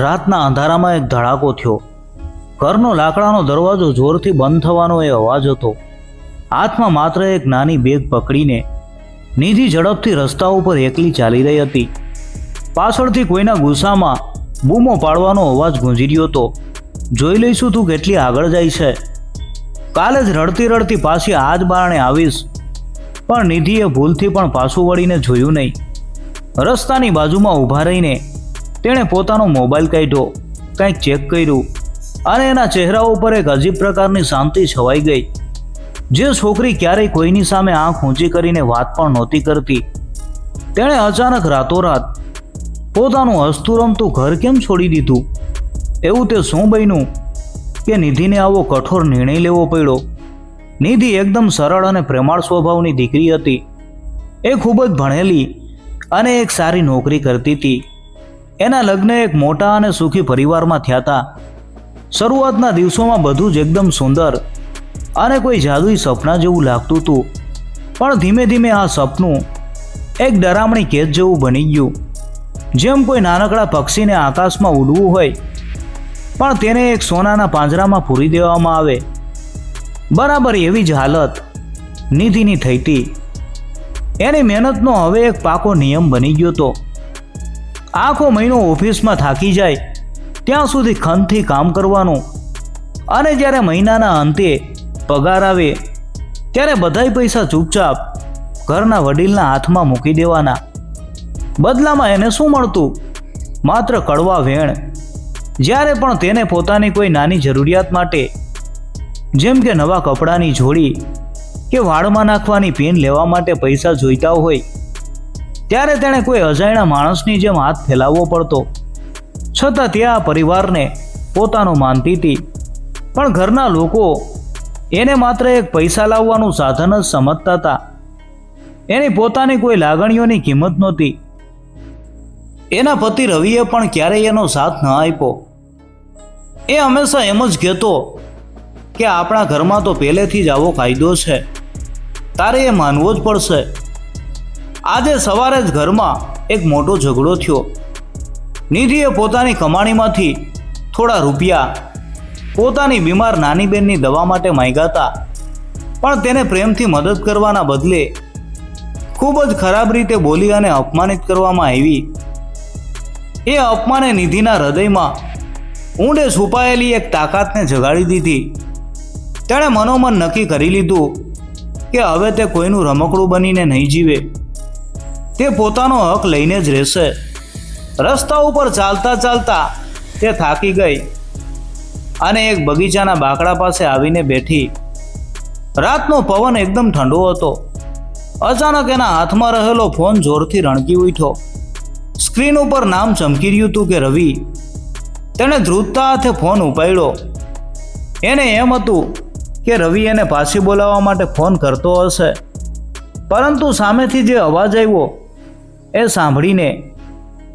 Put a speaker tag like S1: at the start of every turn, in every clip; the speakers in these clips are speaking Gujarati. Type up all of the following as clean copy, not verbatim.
S1: રાતના અંધારામાં એક ધડાકો થયો. ઘરનો લાકડાનો દરવાજો જોરથી બંધ થવાનો એ અવાજ હતો. હાથમાં માત્ર એક નાની બેગ પકડીને નિધિ ઝડપથી રસ્તા ઉપર એકલી ચાલી રહી હતી. પાછળથી કોઈના ગુસ્સામાં બૂમો પાડવાનો અવાજ ગુંજી રહ્યો હતો. જોઈ લઈશું તું કેટલી આગળ જાય છે. કાલે જ રડતી રડતી પાછી આ જ બારણે આવીશ. પણ નિધિએ ભૂલથી પણ પાછું વળીને જોયું નહીં. રસ્તાની બાજુમાં ઊભા રહીને તેણે પોતાનો મોબાઈલ કાઢ્યો, કંઈક ચેક કર્યું અને એના ચહેરા ઉપર એક અજીબ પ્રકારની શાંતિ છવાઈ ગઈ. જે છોકરી ક્યારેય કોઈની સામે આંખ ઊંચી કરીને વાત પણ નહોતી કરતી, તેણે અચાનક રાતોરાત પોતાનું હસતું રમતું ઘર કેમ છોડી દીધું? એવું તે શું બન્યું કે નિધિને આવો કઠોર નિર્ણય લેવો પડ્યો? નિધિ એકદમ સરળ અને પ્રેમાળ સ્વભાવની દીકરી હતી. એ ખૂબ જ ભણેલી અને એક સારી નોકરી કરતી હતી. એના લગ્ન એક મોટા અને સુખી પરિવારમાં થયા હતા. શરૂઆતના દિવસોમાં બધું જ એકદમ સુંદર અને કોઈ જાદુઈ સપના જેવું લાગતું હતું. પણ ધીમે ધીમે આ સપનું એક ડરામણી કેદ જેવું બની ગયું. જેમ કોઈ નાનકડા પક્ષીને આકાશમાં ઉડવું હોય પણ તેને એક સોનાના પાંજરામાં પૂરી દેવામાં આવે, બરાબર એવી જ હાલત નિધિની થઈ હતી. એની મહેનતનો હવે એક પાકો નિયમ બની ગયો હતો. આખો મહિનો ઓફિસમાં થાકી જાય ત્યાં સુધી ખંતથી કામ કરવાનું અને જ્યારે મહિનાના અંતે પગાર આવે ત્યારે બધાય પૈસા ચૂપચાપ ઘરના વડીલના હાથમાં મૂકી દેવાના. બદલામાં એને શું મળતું? માત્ર કડવા વેણ. જ્યારે પણ તેને પોતાની કોઈ નાની જરૂરિયાત માટે, જેમ કે નવા કપડાની જોડી કે વાળમાં નાખવાની પેન લેવા માટે પૈસા જોઈતા હોય, ત્યારે તેણે કોઈ અજાણ્યા માણસની જેમ હાથ ફેલાવવો પડતો. છતાં તે આ પરિવારને પોતાનું માનતી હતી. પણ ઘરના લોકો એને માત્ર એક પૈસા લાવવાનું સાધન જ સમજતા હતા. એની પોતાની કોઈ લાગણીઓની કિંમત નહોતી. એના પતિ રવિએ પણ ક્યારેય એનો સાથ ન આપ્યો. એ હંમેશા એમ જ કહેતો કે આપણા ઘરમાં તો પહેલેથી જ આવો કાયદો છે, તારે એ માનવો જ પડશે. આજે સવારે જ ઘરમાં એક મોટો ઝઘડો થયો. નિધિએ પોતાની કમાણીમાંથી થોડા રૂપિયા પોતાની બીમાર નાની બહેનની દવા માટે માંગ્યા હતા. પણ તેને પ્રેમથી મદદ કરવાના બદલે ખૂબ જ ખરાબ રીતે બોલી અને અપમાનિત કરવામાં આવી. એ અપમાને નિધિના હૃદયમાં ઊંડે છુપાયેલી એક તાકાતને જગાડી દીધી. તેણે મનોમન નક્કી કરી લીધું કે હવે તે કોઈનું રમકડું બનીને નહીં જીવે. તે પોતાનો હક લઈને જ રહેશે. રસ્તા ઉપર ચાલતા ચાલતા તે થાકી ગઈ અને એક બગીચાના બાકડા પાસે આવીને બેઠી. રાતનો પવન એકદમ ઠંડો હતો. અચાનક એના હાથમાં રહેલો ફોન જોરથી રણકી ઉઠ્યો. સ્ક્રીન ઉપર નામ ચમકી રહ્યું હતું કે રવિ. તેણે ધ્રુજતા હાથે ફોન ઉપાડ્યો. એને એમ હતું કે રવિ એને પાછી બોલાવવા માટે ફોન કરતો હશે, પરંતુ સામેથી જે અવાજ આવ્યો એ સાંભળીને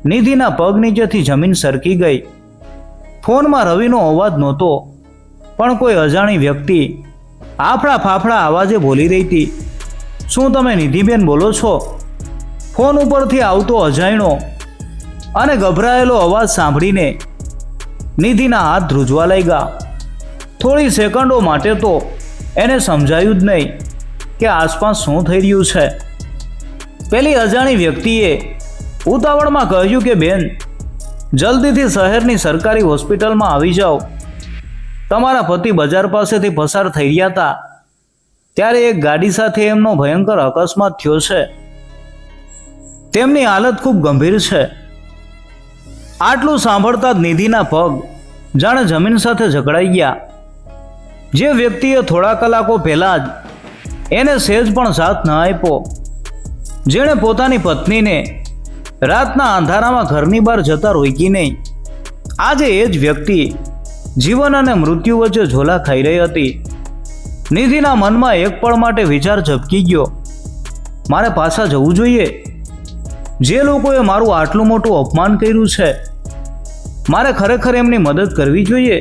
S1: નિધિના પગ નીચેથી જમીન સરકી ગઈ. ફોનમાં રવિનો અવાજ નહોતો, પણ કોઈ અજાણી વ્યક્તિ આફડા ફાફડા અવાજે બોલી રહી હતી. શું તમે નિધિબેન બોલો છો? ફોન ઉપરથી આવતો અજાણ્યો અને ગભરાયેલો અવાજ સાંભળીને નિધિના હાથ ધ્રુજવા લાગ્યા. થોડી સેકન્ડો માટે તો એને સમજાયું જ નહીં કે આસપાસ શું થઈ રહ્યું છે. પેલી અજાણી વ્યક્તિએ ઉતાવળમાં કહ્યું કે બેન, જલ્દીથી શહેરની સરકારી હોસ્પિટલમાં આવી જાઓ. તમારા પતિ બજાર પાસેથી પસાર થઈ રહ્યા હતા ત્યારે એક ગાડી સાથે એમનો ભયંકર અકસ્માત થયો છે. તેમની હાલત ખૂબ ગંભીર છે. આટલું સાંભળતા જ નિધિના પગ જાણે જમીન સાથે જકડાઈ ગયા. જે વ્યક્તિએ થોડા કલાકો પહેલાં જ એને સહેજ પણ સાથ ન આપ્યો, જેણે પોતાની પત્નીને રાતના અંધારામાં ઘરની બહાર જતા રોકી નહીં, આજે એ જ વ્યક્તિ જીવન અને મૃત્યુ વચ્ચે ઝોલા ખાઈ રહી હતી. નિધિના મનમાં એક પળ માટે વિચાર ઝબકી ગયો, મારે પાછા જવું જોઈએ. જે લોકોએ મારું આટલું મોટું અપમાન કર્યું છે, મારે ખરેખર એમની મદદ કરવી જોઈએ.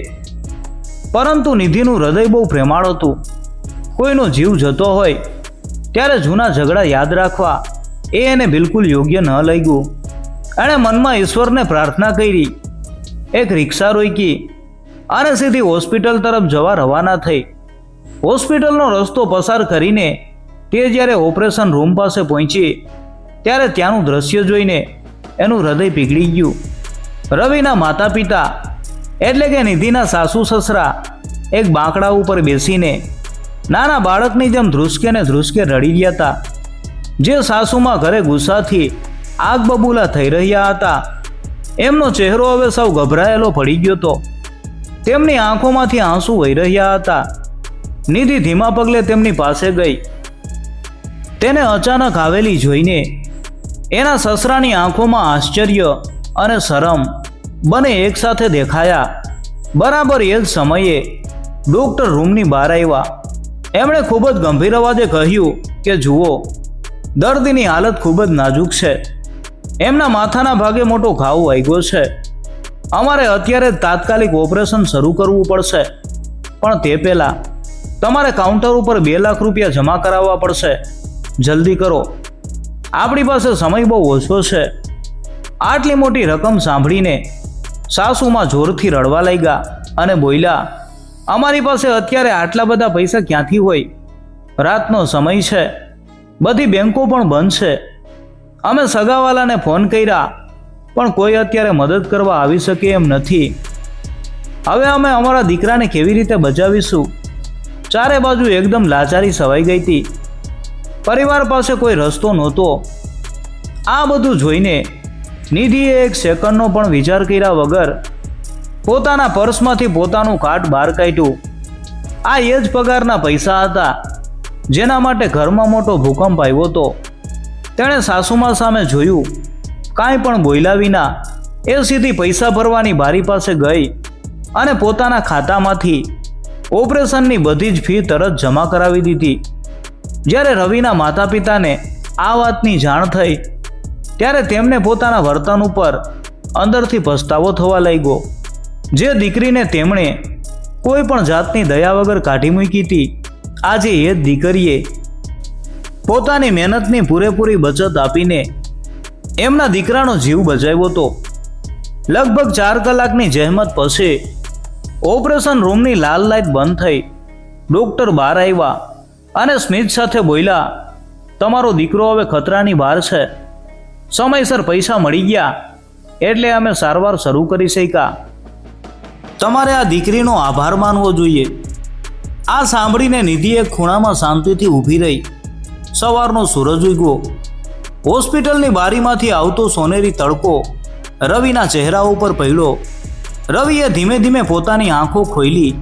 S1: પરંતુ નિધિનું હૃદય બહુ પ્રેમાળ હતું. કોઈનો જીવ જતો હોય ત્યારે જૂના ઝઘડા યાદ રાખવા એને બિલકુલ યોગ્ય ન લાગ્યું. એણે મનમાં ઈશ્વરને પ્રાર્થના કરી, એક રિક્ષા રોકી અને સીધી હોસ્પિટલ તરફ જવા રવાના થઈ. હોસ્પિટલનો રસ્તો પસાર કરીને તે જ્યારે ઓપરેશન રૂમ પાસે પહોંચી ત્યારે ત્યાંનું દ્રશ્ય જોઈને એનું હૃદય પીગળી ગયું. રવિના માતા પિતા એટલે કે નિધિના સાસુ સસરા એક બાંકડા ઉપર બેસીને નાના બાળકની જેમ ધ્રુસકે ને ધ્રુસકે રડી રહ્યા હતા. જે સાસુમાં ઘરે ગુસ્સાથી આગ બબૂલા થઈ રહ્યા હતા, એમનો ચહેરો હવે સાવ ગભરાયેલો પડી ગયો હતો. તેમની આંખોમાંથી આંસુ વહી રહ્યા હતા. નિધિ ધીમા પગલે તેમની પાસે ગઈ. તેને અચાનક આવેલી જોઈને એના સસરાની આંખોમાં આશ્ચર્ય અને શરમ બંને એકસાથે દેખાયા. બરાબર એ જ સમયે ડૉક્ટર રૂમની બહાર આવ્યા. એમણે ખૂબ જ ગંભીર અવાજે કહ્યું કે જુઓ, દર્દીની હાલત ખૂબ જ નાજુક છે. એમના માથાના ભાગે મોટો ઘાવ વાગ્યો છે. અમારે અત્યારે તાત્કાલિક ઓપરેશન શરૂ કરવું પડશે, પણ તે પહેલાં તમારે કાઉન્ટર ઉપર 2 લાખ રૂપિયા જમા કરાવવા પડશે. જલ્દી કરો, આપણી પાસે સમય બહુ ઓછો છે. આટલી મોટી રકમ સાંભળીને સાસુમાં જોરથી રડવા લાગ્યા અને બોલ્યા, અમારી પાસે અત્યારે આટલા બધા પૈસા ક્યાંથી હોય? રાતનો સમય છે, બધી બેંકો પણ બંધ છે. અમે સગાવાલાને ફોન કર્યા, પણ કોઈ અત્યારે મદદ કરવા આવી શકે એમ નથી. હવે અમે અમારા દીકરાને કેવી રીતે બચાવીશું? ચારે બાજુ એકદમ લાચારી છવાઈ ગઈ હતી. પરિવાર પાસે કોઈ રસ્તો નહોતો. આ બધું જોઈને નિધિએ એક સેકન્ડનો પણ વિચાર કર્યા વગર પોતાના પર્સમાંથી પોતાનું કાર્ડ બહાર કાઢ્યું. આ એ જ પગારના પૈસા હતા જેના માટે ઘરમાં મોટો ભૂકંપ આવ્યો હતો. તેણે સાસુમા સામે જોયું, કાંઈ પણ બોલ્યા વિના એ સીધી પૈસા ભરવાની બારી પાસે ગઈ અને પોતાના ખાતામાંથી ઓપરેશનની બધી જ ફી તરત જમા કરાવી દીધી. જ્યારે રવિના માતા પિતાને આ વાતની જાણ થઈ ત્યારે તેમને પોતાના વર્તન ઉપર અંદરથી પસ્તાવો થવા લાગ્યો. જે દીકરીને તેમણે કોઈ પણ જાતની દયા વગર કાઢી મૂકી હતી, આજે એ જ દીકરીએ પોતાની મહેનતની પૂરેપૂરી બચત આપીને એમના દીકરાનો જીવ બચાવ્યો હતો. લગભગ 4 કલાકની જહેમત પછી ઓપરેશન રૂમની લાલ લાઇટ બંધ થઈ. ડૉક્ટર બહાર આવ્યા અને સ્મિત સાથે બોલ્યા, તમારો દીકરો હવે ખતરાની બહાર છે. સમયસર પૈસા મળી ગયા એટલે અમે સારવાર શરૂ કરી શક્યા. તમારે આ દીકરીનો આભાર માનવો જોઈએ. આ સાંભળીને નિધિ એક ખૂણામાં શાંતિથી ઊભી રહી. સવારનો સૂરજ ઉગ્યો. હોસ્પિટલની બારીમાંથી આવતો સોનેરી તડકો રવિના ચહેરા ઉપર પડ્યો. રવિએ ધીમે ધીમે પોતાની આંખો ખોલી.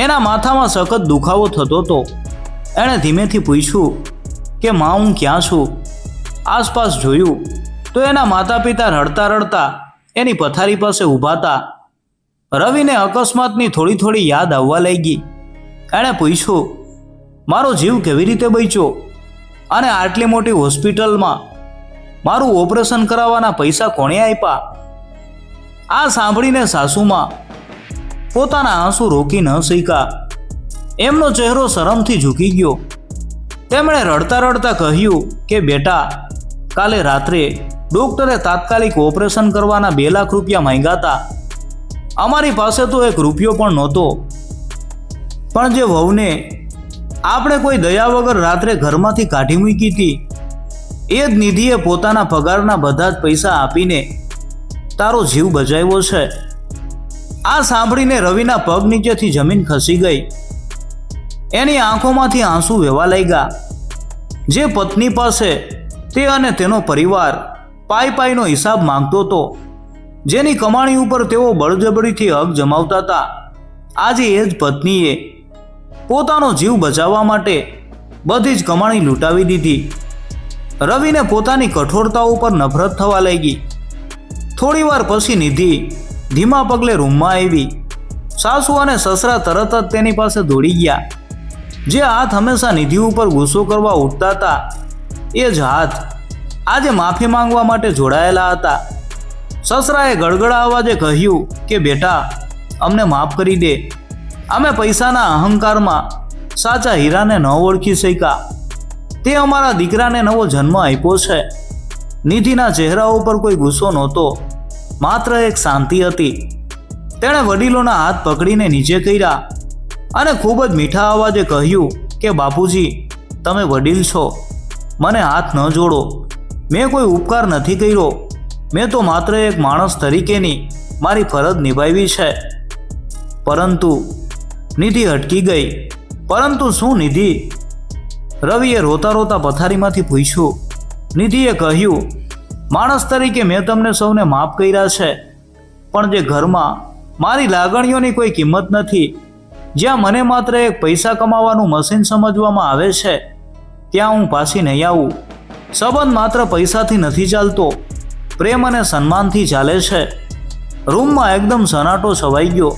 S1: એના માથામાં સખત દુખાવો થતો હતો. એણે ધીમેથી પૂછ્યું કે માં, હું ક્યાં છું? આસપાસ જોયું તો એના માતા પિતા રડતા રડતા એની પથારી પાસે ઊભા હતા. રવિને અકસ્માતની થોડી થોડી યાદ આવવા લાગી. એણે પૂછ્યું, મારો જીવ કેવી રીતે બચ્યો? અને આટલી મોટી હોસ્પિટલમાં મારું ઓપરેશન કરાવવાના પૈસા કોણે આપ્યા? આ સાંભળીને સાસુમાં પોતાના આંસુ રોકી ન શક્યા. એમનો ચહેરો શરમથી ઝૂકી ગયો. તેમણે રડતા રડતા કહ્યું કે બેટા, કાલે રાત્રે ડૉક્ટરે તાત્કાલિક ઓપરેશન કરવાના 2 લાખ રૂપિયા માંગ્યા હતા. અમારી પાસે તો 1 રૂપિયો પણ નહોતો. પણ જે વહુને આપણે કોઈ દયા વગર રાત્રે ઘરમાંથી કાઢી મૂકી હતી, એ જ નિધિએ પોતાના પગારના બધા જ પૈસા આપીને તારો જીવ બચાવ્યો છે. આ સાંભળીને રવિના પગ નીચેથી જમીન ખસી ગઈ. એની આંખોમાંથી આંસુ વહેવા લાગ્યા. જે પત્ની પાસે તે અને તેનો પરિવાર પાઈનો હિસાબ માંગતો હતો, જેની કમાણી ઉપર તેઓ બળજબરીથી હક જમાવતા હતા, આજે એ જ પત્નીએ પોતાનો જીવ બચાવવા માટે બધી જ કમાણી લૂંટાવી દીધી. રવિને પોતાની કઠોરતા ઉપર નફરત થવા લાગી. થોડીવાર પછી નિધિ ધીમા પગલે રૂમમાં આવી. સાસુ અને સસરા તરત જ તેની પાસે દોડી ગયા. જે હાથ હંમેશા નિધિ ઉપર ગુસ્સો કરવા ઉઠતા હતા, એ જ હાથ આજે માફી માંગવા માટે જોડાયેલા હતા. સસરાએ ગળગળા અવાજે કહ્યું કે બેટા, અમને માફ કરી દે. અમે પૈસાના અહંકારમાં સાચા હીરાને ન ઓળખી શક્યા. તે અમારા દીકરાને નવો જન્મ આપ્યો છે. નિધિના ચહેરા ઉપર કોઈ ગુસ્સો નહોતો, માત્ર એક શાંતિ હતી. તેણે વડીલોના હાથ પકડીને નીચે કર્યા અને ખૂબ જ મીઠા અવાજે કહ્યું કે બાપુજી, તમે વડીલ છો, મને હાથ ન જોડો. મેં કોઈ ઉપકાર નથી કર્યો. મેં તો માત્ર એક માણસ તરીકેની મારી ફરજ નિભાવી છે. પરંતુ નિધિ અટકી ગઈ. પરંતુ શું નિધિ? રવિએ રોતા રોતા પથારીમાંથી પૂછ્યું. નિધિએ કહ્યું, માણસ તરીકે મેં તમને સૌને માફ કર્યા છે, પણ જે ઘરમાં મારી લાગણીઓની કોઈ કિંમત નથી, જ્યાં મને માત્ર એક પૈસા કમાવાનું મશીન સમજવામાં આવે છે, ત્યાં હું પાછી નહીં આવું. સંબંધ માત્ર પૈસાથી નથી ચાલતો, પ્રેમ અને સન્માનથી ચાલે છે. રૂમમાં એકદમ સન્નાટો છવાઈ ગયો.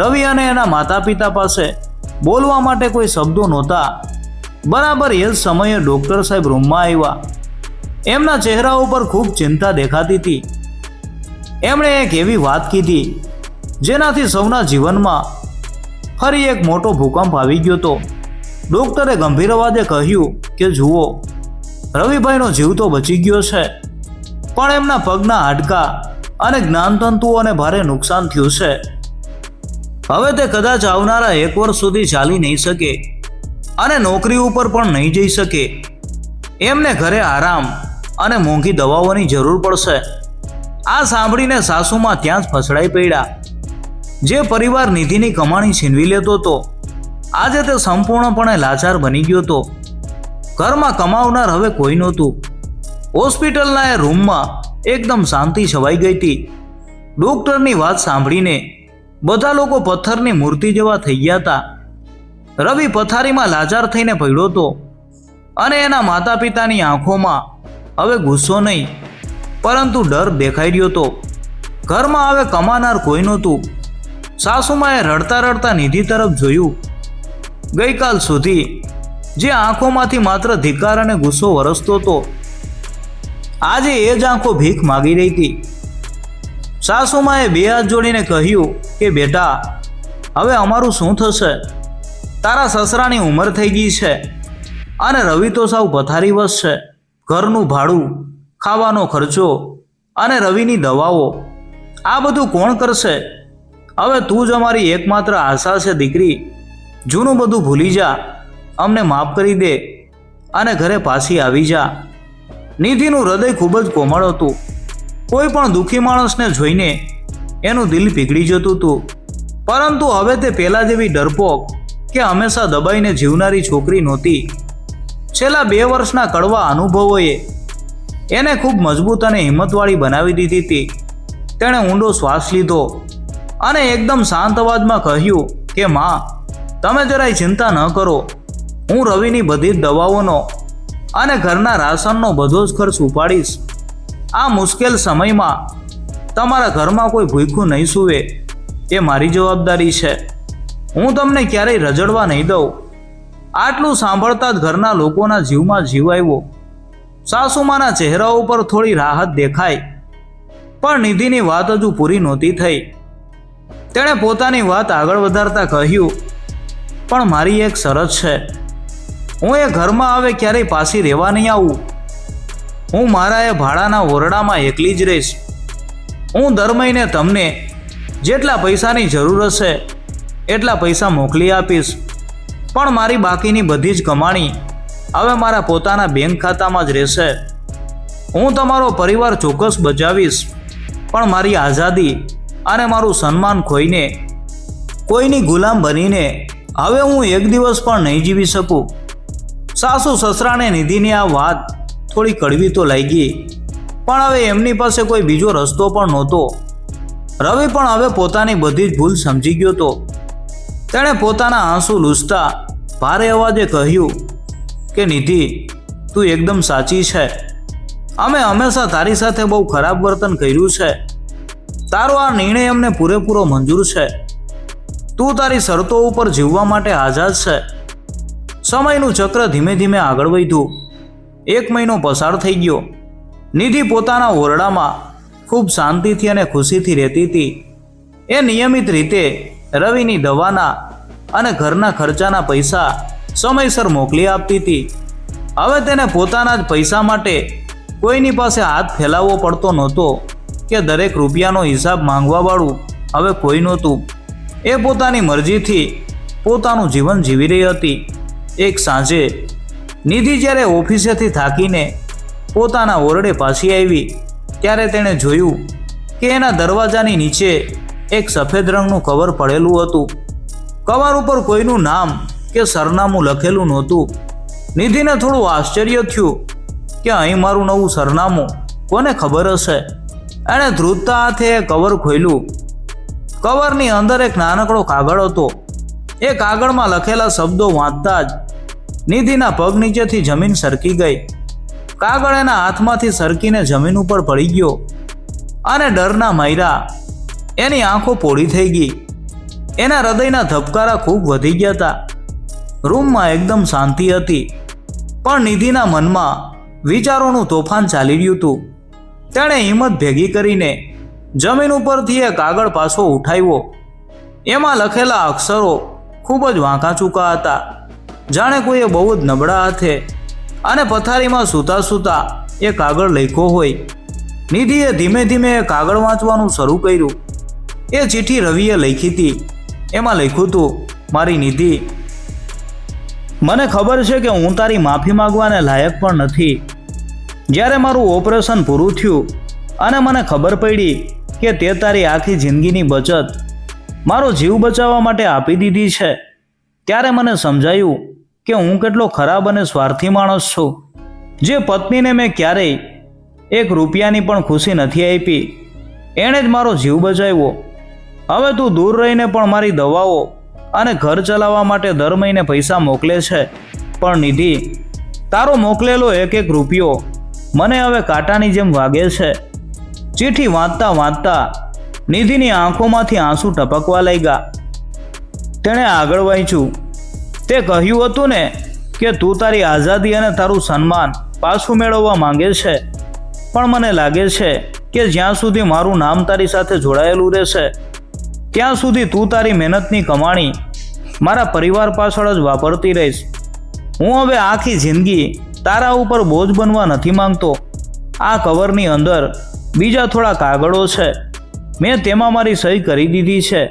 S1: રવિ અને એના માતા પિતા પાસે બોલવા માટે કોઈ શબ્દો નહોતા. બરાબર એ જ સમયે ડૉક્ટર સાહેબ રૂમમાં આવ્યા. એમના ચહેરા ઉપર ખૂબ ચિંતા દેખાતી હતી. એમણે એક એવી વાત કીધી જેનાથી સૌના જીવનમાં ફરી એક મોટો ભૂકંપ આવી ગયો હતો. ડૉક્ટરે ગંભીર અવાજે કહ્યું કે જુઓ, રવિભાઈનો જીવ તો બચી ગયો છે, પણ એમના પગના હાડકાં અને જ્ઞાનતંતુઓને ભારે નુકસાન થયું છે. હવે તે કદાચ આવનારા 1 વર્ષ સુધી ચાલી નહીં શકે અને નોકરી ઉપર પણ નહીં જઈ શકે. એમને ઘરે આરામ અને મોંઘી દવાઓની જરૂર પડશે. આ સાંભળીને સાસુમાં ત્યાં જ ફસડાઈ પડ્યા. જે પરિવાર નિધિની કમાણી છીનવી લેતો હતો, આજે તે સંપૂર્ણપણે લાચાર બની ગયો હતો. ઘરમાં કમાવનાર હવે કોઈ નહોતું. હોસ્પિટલના એ રૂમમાં એકદમ શાંતિ છવાઈ ગઈ હતી. ડૉક્ટરની વાત સાંભળીને બધા લોકો પથ્થરની મૂર્તિ જેવા થઈ ગયા હતા. રવિ પથારીમાં લાચાર થઈને પડ્યો હતો અને એના માતા પિતાની આંખોમાં હવે ગુસ્સો નહીં, પરંતુ ડર દેખાઈ રહ્યો હતો. ઘરમાં હવે કમાનાર કોઈ નહોતું. સાસુમાએ રડતા રડતા નિધિ તરફ જોયું. ગઈકાલ સુધી જે આંખોમાંથી માત્ર ધિક્કાર અને ગુસ્સો વરસતો હતો, આજે એ જ આંખો ભીખ માગી રહી હતી. સાસુમાએ 2 હાથ જોડીને કહ્યું કે બેટા, હવે અમારું શું થશે? તારા સસરાની ઉંમર થઈ ગઈ છે અને રવિ તો સાવ પથારીવશ છે. ઘરનું ભાડું, ખાવાનો ખર્ચો અને રવિની દવાઓ, આ બધું કોણ કરશે? હવે તું જ અમારી એકમાત્ર આશા છે દીકરી. જૂનું બધું ભૂલી જા, અમને માફ કરી દે અને ઘરે પાછી આવી જા. નિધિનું હૃદય ખૂબ જ કોમળ હતું. કોઈ પણ દુઃખી માણસને જોઈને એનું દિલ પીગળી જતું હતું. પરંતુ હવે તે પહેલાં જેવી ડરપોક કે હંમેશા દબાઈને જીવનારી છોકરી નહોતી. છેલ્લા 2 વર્ષના કડવા અનુભવોએ એને ખૂબ મજબૂત અને હિંમતવાળી બનાવી દીધી હતી. તેણે ઊંડો શ્વાસ લીધો અને એકદમ શાંત અવાજમાં કહ્યું કે માં, તમે જરાય ચિંતા ન કરો. હું રવિની બધી જ દવાઓનો અને ઘરના રાશનનો બધો જ ખર્ચ ઉપાડીશ. આ મુશ્કેલ સમયમાં તમારા ઘરમાં કોઈ ભૂખ્યું નહીં સૂવે, એ મારી જવાબદારી છે. હું તમને ક્યારેય રજડવા નહીં દઉં. આટલું સાંભળતા જ ઘરના લોકોના જીવમાં જીવ આવ્યો. સાસુમાના ચહેરા ઉપર થોડી રાહત દેખાઈ, પણ નિધિની વાત હજુ પૂરી નહોતી થઈ. તેણે પોતાની વાત આગળ વધારતા કહ્યું, પણ મારી એક શરત છે. હું એ ઘરમાં હવે ક્યારેય પાછી રહેવા નહીં આવું. હું મારા એ ભાડાના ઓરડામાં એકલી જ રહીશ. હું દર મહિને તમને જેટલા પૈસાની જરૂર હશે એટલા પૈસા મોકલી આપીશ, પણ મારી બાકીની બધી જ કમાણી હવે મારા પોતાના બેંક ખાતામાં જ રહેશે. હું તમારો પરિવાર ચોક્કસ બચાવીશ, પણ મારી આઝાદી અને મારું સન્માન ખોઈને કોઈની ગુલામ બનીને હવે હું એક દિવસ પણ નહીં જીવી શકું. સાસુ સસરાને નિધિની આ વાત થોડી કડવી તો લાગી, પણ હવે એમની પાસે કોઈ બીજો રસ્તો પણ નહોતો. રવિ પણ હવે પોતાની બધી જ ભૂલ સમજી ગયો હતો. તેણે પોતાના આંસુ લૂછતા ભારે અવાજે કહ્યું કે નિધિ, તું એકદમ સાચી છે. અમે હંમેશા તારી સાથે બહુ ખરાબ વર્તન કર્યું છે. તારો આ નિર્ણય અમને પૂરેપૂરો મંજૂર છે. તું તારી શરતો ઉપર જીવવા માટે આઝાદ છે. સમયનું ચક્ર ધીમે ધીમે આગળ વધ્યું. 1 મહિનો પસાર થઈ ગયો. નિધિ પોતાના ઓરડામાં ખૂબ શાંતિથી અને ખુશીથી રહેતી હતી. એ નિયમિત રીતે રવિની દવાના અને ઘરના ખર્ચાના પૈસા સમયસર મોકલી આપતી હતી. હવે તેને પોતાના જ પૈસા માટે કોઈની પાસે હાથ ફેલાવવો પડતો નહોતો કે દરેક રૂપિયાનો હિસાબ માંગવાવાળું હવે કોઈ નહોતું. એ પોતાની મરજીથી પોતાનું જીવન જીવી રહી હતી. એક સાંજે નિધિ જ્યારે ઓફિસેથી થાકીને પોતાના ઓરડે પાછી આવી ત્યારે તેણે જોયું કે એના દરવાજાની નીચે એક સફેદ રંગનું કવર પડેલું હતું. કવર ઉપર કોઈનું નામ કે સરનામું લખેલું નહોતું. નિધિને થોડું આશ્ચર્ય થયું કે અહીં મારું નવું સરનામું કોને ખબર હશે. એણે ધ્રુજતા હાથે એ કવર ખોલ્યું. કવરની અંદર એક નાનકડો કાગળ હતો. એ કાગળમાં લખેલા શબ્દો વાંચતા જ નિધિના પગ નીચેથી જમીન સરકી ગઈ. કાગળ એના હાથમાંથી સરકીને જમીન ઉપર પડી ગયો અને ડરના માર્યા એની આંખો પોળી થઈ ગઈ. એના હૃદયના ધબકારા ખૂબ વધી ગયા હતા. રૂમમાં એકદમ શાંતિ હતી, પણ નિધિના મનમાં વિચારોનું તોફાન ચાલી રહ્યું હતું. તેણે હિંમત ભેગી કરીને જમીન ઉપરથી એ કાગળ પાછો ઉઠાવ્યો. એમાં લખેલા અક્ષરો ખૂબ જ વાંકા ચૂકા હતા, જાણે કોઈએ બહુ જ નબળા હાથે અને પથારીમાં સૂતા સૂતા એ કાગળ લખ્યો હોય. નિધિએ ધીમે ધીમે એ કાગળ વાંચવાનું શરૂ કર્યું. એ ચિઠ્ઠી રવિએ લખી હતી. એમાં લખ્યું હતું, મારી નિધિ, મને ખબર છે કે હું તારી માફી માંગવાને લાયક પણ નથી. જ્યારે મારું ઓપરેશન પૂરું થયું અને મને ખબર પડી કે તે તારી આખી જિંદગીની બચત મારો જીવ બચાવવા માટે આપી દીધી છે, ત્યારે મને સમજાયું કે હું કેટલો ખરાબ અને સ્વાર્થી માણસ છું. જે પત્નીને મેં ક્યારેય એક રૂપિયાની પણ ખુશી નથી આપી, એણે જ મારો જીવ બચાવ્યો. હવે તું દૂર રહીને પણ મારી દવાઓ અને ઘર ચલાવવા માટે દર મહિને પૈસા મોકલે છે, પણ નિધિ, તારો મોકલેલો એક એક રૂપિયો મને હવે કાંટાની જેમ વાગે છે. ચિઠ્ઠી વાંચતા વાંચતા નિધિની આંખોમાંથી આંસુ ટપકવા લાગ્યા. તેણે આગળ વાંચ્યું. તે કહ્યું હતું ને કે તું તારી આઝાદી અને તારું સન્માન પાછું મેળવવા માંગે છે, પણ મને લાગે છે કે જ્યાં સુધી મારું નામ તારી સાથે જોડાયેલું રહેશે ત્યાં સુધી તું તારી મહેનતની કમાણી મારા પરિવાર પાછળ જ વાપરતી રહીશ. હું હવે આખી જિંદગી તારા ઉપર બોજ બનવા નથી માંગતો. આ કવરની અંદર બીજા થોડા કાગળો છે, મેં તેમાં મારી સહી કરી દીધી છે.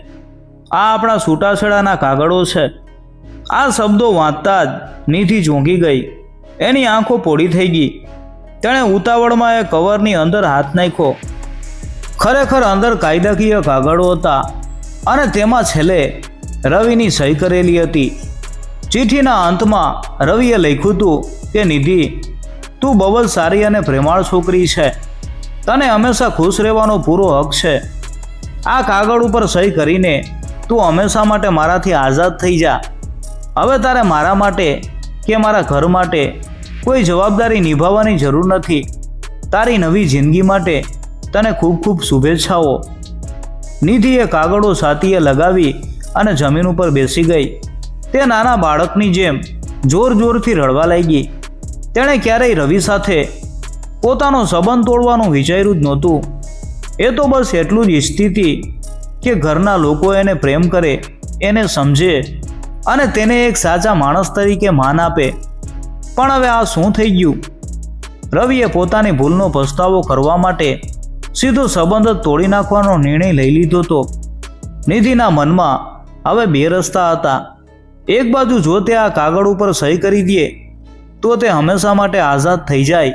S1: આ આપણા છૂટાછેડાના કાગળો છે. આ શબ્દો વાંચતા જ નિધિ ચોંકી ગઈ. એની આંખો પોળી થઈ ગઈ. તેણે ઉતાવળમાં એ કવરની અંદર હાથ નાખ્યો. ખરેખર અંદર કાયદાકીય કાગળો હતા અને તેમાં છેલ્લે રવિની સહી કરેલી હતી. ચિઠ્ઠીના અંતમાં રવિએ લખ્યું હતું કે નિધિ, તું બહુ જ સારી અને પ્રેમાળ છોકરી છે. તને હંમેશા ખુશ રહેવાનો પૂરો હક છે. આ કાગળ ઉપર સહી કરીને તું હંમેશા માટે મારાથી આઝાદ થઈ જા. હવે તારે મારા માટે કે મારા ઘર માટે કોઈ જવાબદારી નિભાવવાની જરૂર નથી. તારી નવી જિંદગી માટે તને ખૂબ ખૂબ શુભેચ્છાઓ. નિધિએ કાગળો છાતીએ લગાવી અને જમીન ઉપર બેસી ગઈ. તે નાના બાળકની જેમ જોર જોરથી રડવા લાગી. તેણે ક્યારેય રવિ સાથે પોતાનો સંબંધ તોડવાનું વિચાર્યું જ નહોતું. એ તો બસ એટલું જ ઈચ્છતી હતી કે ઘરના લોકો એને પ્રેમ કરે, એને સમજે અને તેને એક સાચા માણસ તરીકે માન આપે. પણ હવે આ શું થઈ ગયું? રવિએ પોતાની ભૂલનો પસ્તાવો કરવા માટે સીધો સંબંધ જ તોડી નાખવાનો નિર્ણય લઈ લીધો હતો. નિધિના મનમાં હવે બે રસ્તા હતા. એક બાજુ જો તે આ કાગળ ઉપર સહી કરી દે તો તે હંમેશા માટે આઝાદ થઈ જાય,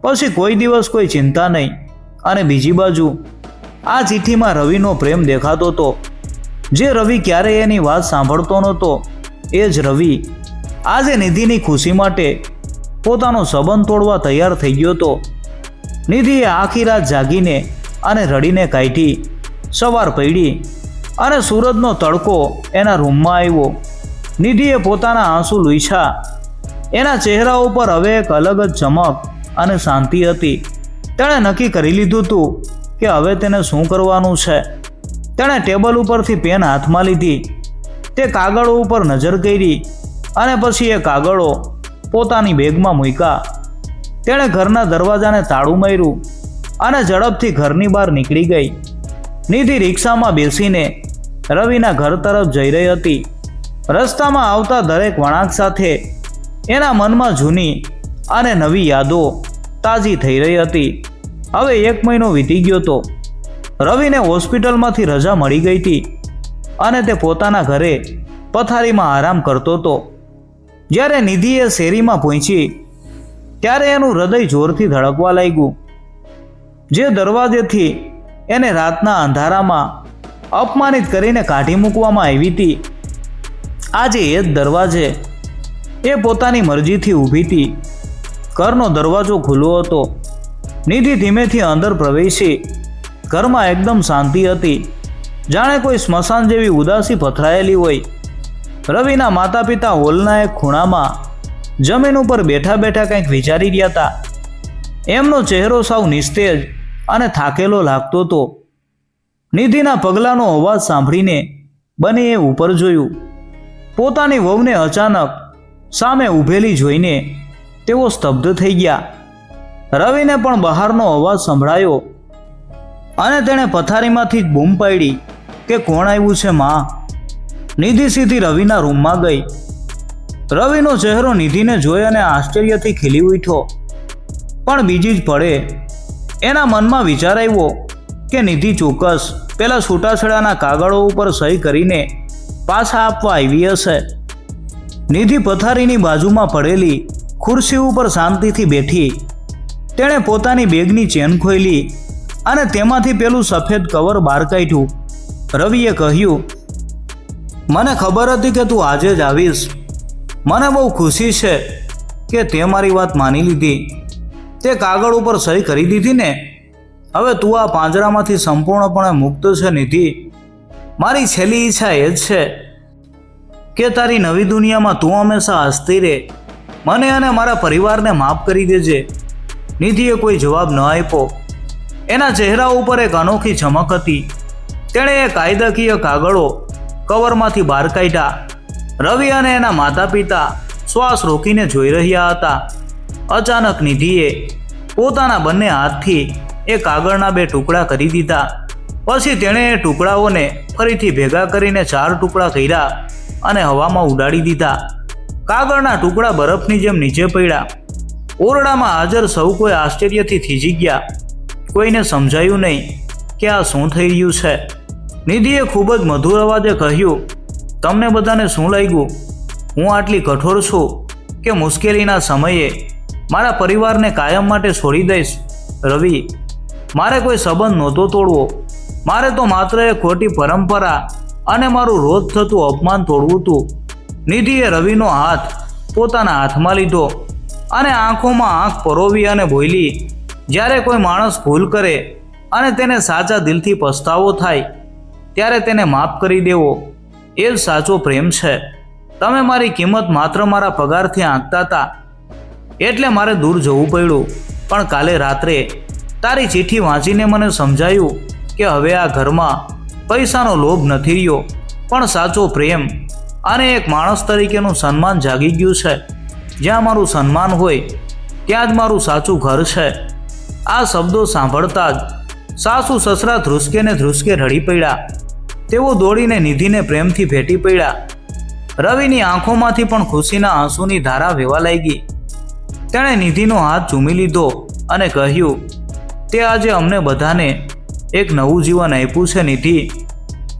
S1: પછી કોઈ દિવસ કોઈ ચિંતા નહીં. અને બીજી બાજુ આ ચિઠ્ઠીમાં રવિનો પ્રેમ દેખાતો હતો. જે રવિ ક્યારેય એની વાત સાંભળતો નહોતો, એ જ રવિ આજે નિધિની ખુશી માટે પોતાનો સંબંધ તોડવા તૈયાર થઈ ગયો હતો. નિધિએ આખી રાત જાગીને અને રડીને કાઢી. સવાર પડી અને સૂરજનો તડકો એના રૂમમાં આવ્યો. નિધિએ પોતાના આંસુ લૂછ્યા. એના ચહેરા ઉપર હવે એક અલગ જ ચમક અને શાંતિ હતી. તેણે નક્કી કરી લીધું હતું કે હવે તેને શું કરવાનું છે. તેણે ટેબલ ઉપરથી પેન હાથમાં લીધી. તે કાગળો ઉપર નજર કરી અને પછી એ કાગળો પોતાની બેગમાં મૂક્યા. તેણે ઘરના દરવાજાને તાળું માર્યું અને ઝડપથી ઘરની બહાર નીકળી ગઈ. નિધિ રિક્ષામાં બેસીને રવિના ઘર તરફ જઈ રહી હતી. રસ્તામાં આવતા દરેક વળાંક સાથે એના મનમાં જૂની અને નવી યાદો તાજી થઈ રહી હતી. હવે 1 મહિનો વીતી ગયો હતો. રવિને હોસ્પિટલમાંથી રજા મળી ગઈ હતી અને તે પોતાના ઘરે પથારીમાં આરામ કરતો હતો. જ્યારે નિધિએ શેરીમાં પહોંચી ત્યારે એનું હૃદય જોરથી ધડકવા લાગ્યું. જે દરવાજેથી એને રાતના અંધારામાં અપમાનિત કરીને કાઢી મૂકવામાં આવી હતી, આજે એ જ દરવાજે એ પોતાની મરજીથી ઊભી હતી. ઘરનો દરવાજો ખુલ્લો હતો. નિધિ ધીમેથી અંદર પ્રવેશી. ઘરમાં એકદમ શાંતિ હતી, જાણે કોઈ સ્મશાન જેવી ઉદાસી પથરાયેલી હોય. રવિના માતા પિતા હોલના એક ખૂણામાં જમીન ઉપર બેઠા બેઠા કંઈક વિચારી રહ્યા હતા. એમનો ચહેરો સાવ નિસ્તેજ અને થાકેલો લાગતો હતો. નિધિના પગલાંનો અવાજ સાંભળીને બંનેએ ઉપર જોયું. પોતાની વહુને અચાનક સામે ઊભેલી જોઈને તેઓ સ્તબ્ધ થઈ ગયા. રવિને પણ બહારનો અવાજ સંભળાયો અને તેણે પથારીમાંથી જ બૂમ પાડી કે કોણ આવ્યું છે માં? નિધિ સીધી રવિના રૂમમાં ગઈ. રવિનો ચહેરો નિધિને જોઈ અને આશ્ચર્યથી ખીલી ઉઠ્યો. પણ બીજી જ પળે એના મનમાં વિચાર આવ્યો કે નિધિ ચોક્કસ પેલા છૂટાછેડાના કાગળો ઉપર સહી કરીને પાછા આપવા આવી હશે. નિધિ પથારીની બાજુમાં પડેલી ખુરશી ઉપર શાંતિથી બેઠી. તેણે પોતાની બેગની ચેન ખોલી અને તેમાંથી પેલું સફેદ કવર બહાર કાઢ્યું. રવિએ કહ્યું, મને ખબર હતી કે તું આજે જ આવીશ. મને બહુ ખુશી છે કે તે મારી વાત માની લીધી. તે કાગળ ઉપર સહી કરી દીધી ને? હવે તું આ પાંજરામાંથી સંપૂર્ણપણે મુક્ત છે નિધિ. મારી છેલ્લી ઈચ્છા એ જ છે કે તારી નવી દુનિયામાં તું હંમેશા હસતી રહે. મને અને મારા પરિવારને માફ કરી દેજે. નિધિએ કોઈ જવાબ ન આપ્યો. એના ચહેરા ઉપર એક અનોખી ચમક હતી. તેણે એ કાયદાકીય કાગળો કવરમાંથી બહાર કાઢ્યા. રવિ અને એના માતા પિતા શ્વાસ રોકીને જોઈ રહ્યા હતા. અચાનક નિધિએ પોતાના બંને હાથથી એ કાગળના 2 ટુકડા કરી દીધા. પછી તેણે એ ટુકડાઓને ફરીથી ભેગા કરીને 4 ટુકડા કર્યા અને હવામાં ઉડાડી દીધા. કાગળના ટુકડા બરફની જેમ નીચે પડ્યા. ઓરડામાં હાજર સૌ કોઈ આશ્ચર્યથી થીજી ગયા. કોઈને સમજાયું નહીં કે આ શું થઈ રહ્યું છે. નિધિએ ખૂબ જ મધુર અવાજે કહ્યું, તમને બધાને શું લાગ્યું? હું આટલી કઠોર છું કે મુશ્કેલીના સમયે મારા પરિવારને કાયમ માટે છોડી દઈશ? રવિ, મારે કોઈ સંબંધ નહોતો તોડવો. મારે તો માત્ર એ ખોટી પરંપરા અને મારું રોજ થતું અપમાન તોડવું હતું. નિધિએ રવિનો હાથ પોતાના હાથમાં લીધો અને આંખોમાં આંખ પરોવી અને બોલી, જ્યારે કોઈ માણસ ભૂલ કરે અને તેને સાચા દિલથી પસ્તાવો થાય ત્યારે તેને માફ કરી દેવો એ જ સાચો પ્રેમ છે. તમે મારી કિંમત માત્ર મારા પગારથી આંકતા હતા એટલે મારે દૂર જવું પડ્યું. પણ કાલે રાત્રે તારી ચિઠ્ઠી વાંચીને મને સમજાયું કે હવે આ ઘરમાં પૈસાનો લોભ નથી રહ્યો, પણ સાચો પ્રેમ અને એક માણસ તરીકેનું સન્માન જાગી ગયું છે. જ્યાં મારું સન્માન હોય ત્યાં જ મારું સાચું ઘર છે. આ શબ્દો સાંભળતા જ સાસુ સસરા ધ્રુસકે ને ધ્રુસકે રડી પડ્યા. તેઓ દોડીને નિધિને પ્રેમથી ભેટી પડ્યા. રવિની આંખોમાંથી પણ ખુશીના આંસુની ધારા વહેવા લાગી. તેણે નિધિનો હાથ ચૂમી લીધો અને કહ્યું, તે આજે અમને બધાને એક નવું જીવન આપ્યું છે નિધિ.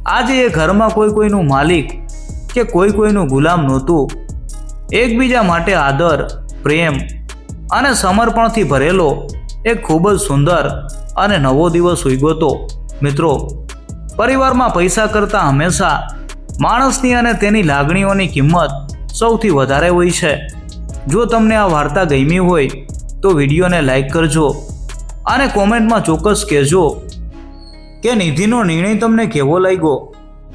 S1: આજે એ ઘરમાં કોઈ કોઈનું માલિક કે કોઈ કોઈનું ગુલામ નહોતું. એકબીજા માટે આદર, પ્રેમ અને સમર્પણથી ભરેલો એક ખૂબ જ સુંદર અને નવો દિવસ ઉગ્યો હતો. મિત્રો, પરિવારમાં પૈસા કરતાં હંમેશા માણસની અને તેની લાગણીઓની કિંમત સૌથી વધારે હોય છે. જો તમને આ વાર્તા ગમી હોય તો વિડીયોને લાઈક કરજો અને કોમેન્ટમાં ચોક્કસ કહેજો કે નિધિનો નિર્ણય તમને કેવો લાગ્યો.